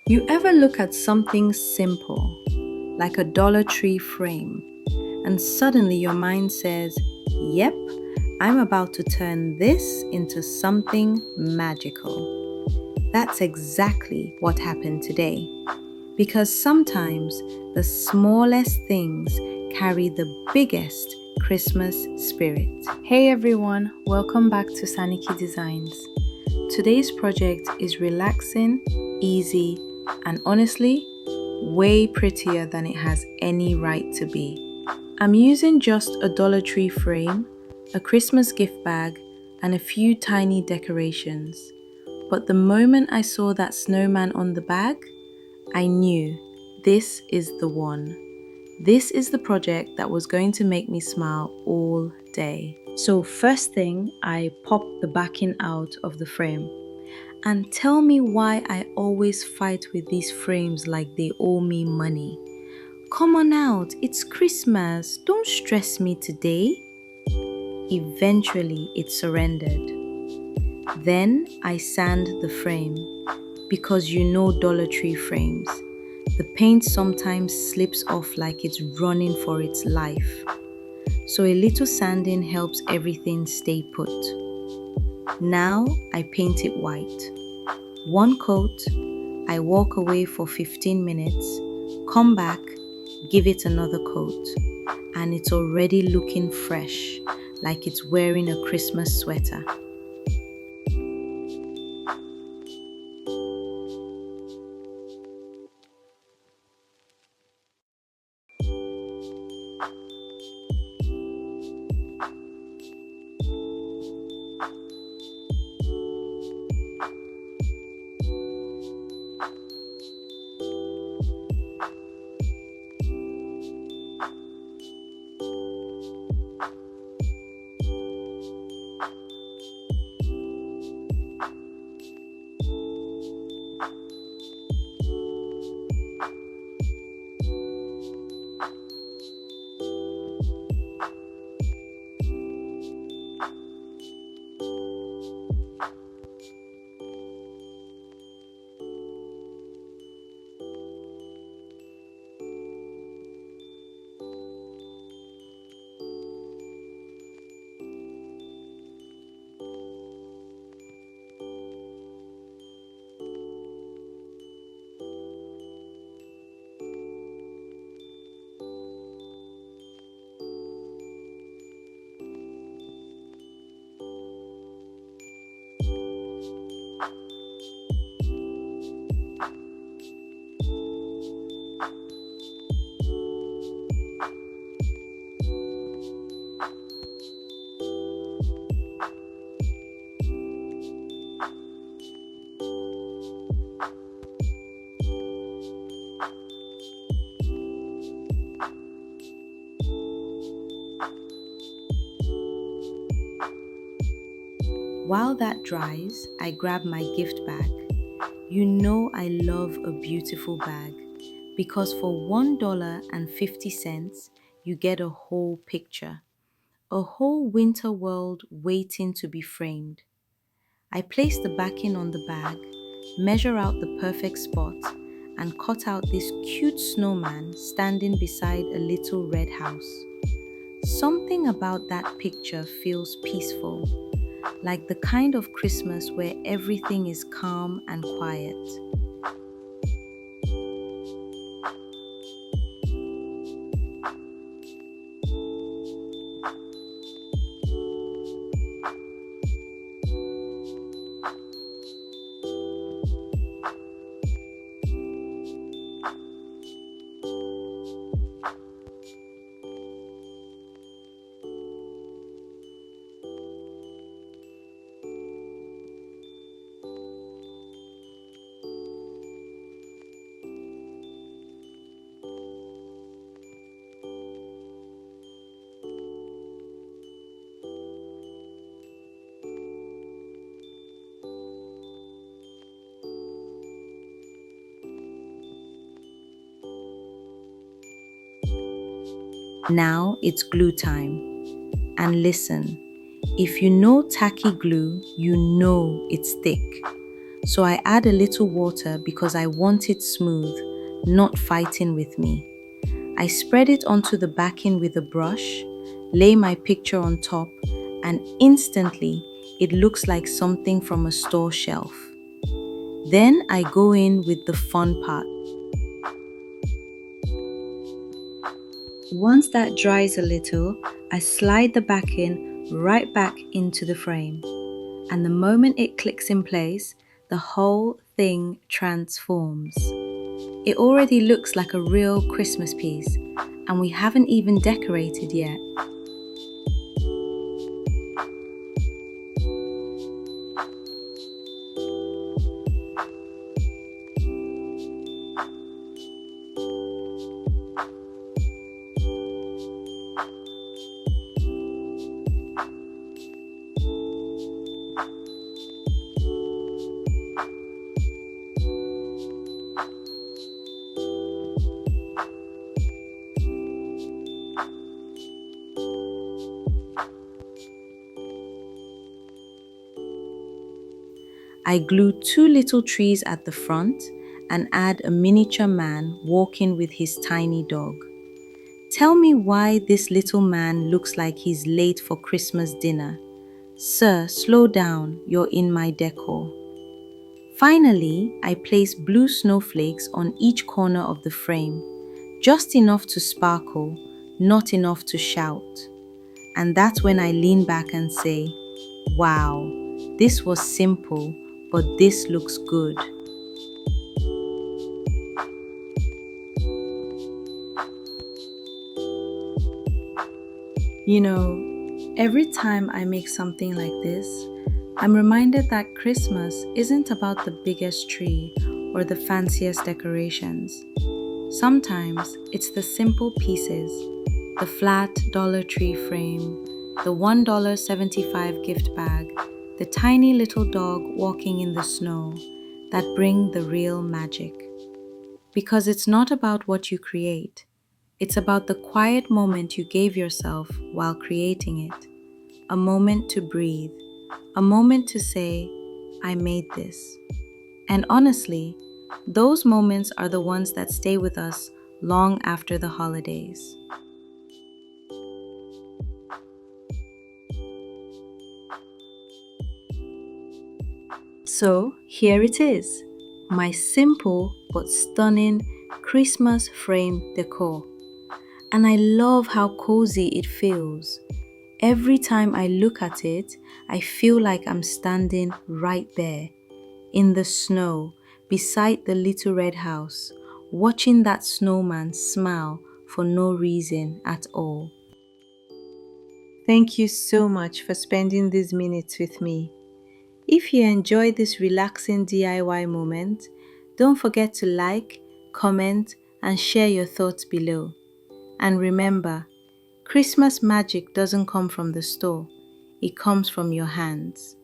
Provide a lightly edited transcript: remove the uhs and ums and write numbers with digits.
You ever look at something simple, like a Dollar Tree frame, and suddenly your mind says, yep, I'm about to turn this into something magical? That's exactly what happened today. Because sometimes the smallest things carry the biggest Christmas spirit. Hey everyone, welcome back to Saniki Designs. Today's project is relaxing, easy, and honestly, way prettier than it has any right to be. I'm using just a Dollar Tree frame, a Christmas gift bag, and a few tiny decorations. But the moment I saw that snowman on the bag, I knew this is the one. This is the project that was going to make me smile all day. So first thing, I popped the backing out of the frame. And tell me why I always fight with these frames like they owe me money. Come on out, it's Christmas, don't stress me today. Eventually, it surrendered. Then I sand the frame, because you know Dollar Tree frames. The paint sometimes slips off like it's running for its life. So a little sanding helps everything stay put. Now I paint it white. One coat, I walk away for 15 minutes, come back, give it another coat, and it's already looking fresh, like it's wearing a Christmas sweater. While that dries, I grab my gift bag. You know I love a beautiful bag because for $1.50 you get a whole picture, a whole winter world waiting to be framed. I place the backing on the bag, measure out the perfect spot, and cut out this cute snowman standing beside a little red house. Something about that picture feels peaceful, like the kind of Christmas where everything is calm and quiet. Now it's glue time. And listen, if you know tacky glue, you know it's thick. So I add a little water because I want it smooth, not fighting with me. I spread it onto the backing with a brush, lay my picture on top, and instantly it looks like something from a store shelf. Then I go in with the fun part. Once that dries a little, I slide the backing right back into the frame. And the moment it clicks in place, the whole thing transforms. It already looks like a real Christmas piece, and we haven't even decorated yet. I glue two little trees at the front and add a miniature man walking with his tiny dog. Tell me why this little man looks like he's late for Christmas dinner. Sir, slow down, you're in my decor. Finally, I place blue snowflakes on each corner of the frame, just enough to sparkle, not enough to shout. And that's when I lean back and say, wow, this was simple, but this looks good. You know, every time I make something like this, I'm reminded that Christmas isn't about the biggest tree or the fanciest decorations. Sometimes it's the simple pieces, the flat Dollar Tree frame, the $1.75 gift bag, the tiny little dog walking in the snow that bring the real magic. Because it's not about what you create, it's about the quiet moment you gave yourself while creating it. A moment to breathe, a moment to say, I made this. And honestly, those moments are the ones that stay with us long after the holidays. So here it is, my simple but stunning Christmas frame decor. And I love how cozy it feels. Every time I look at it, I feel like I'm standing right there, in the snow, beside the little red house, watching that snowman smile for no reason at all. Thank you so much for spending these minutes with me. If you enjoyed this relaxing DIY moment, don't forget to like, comment, and share your thoughts below. And remember, Christmas magic doesn't come from the store, it comes from your hands.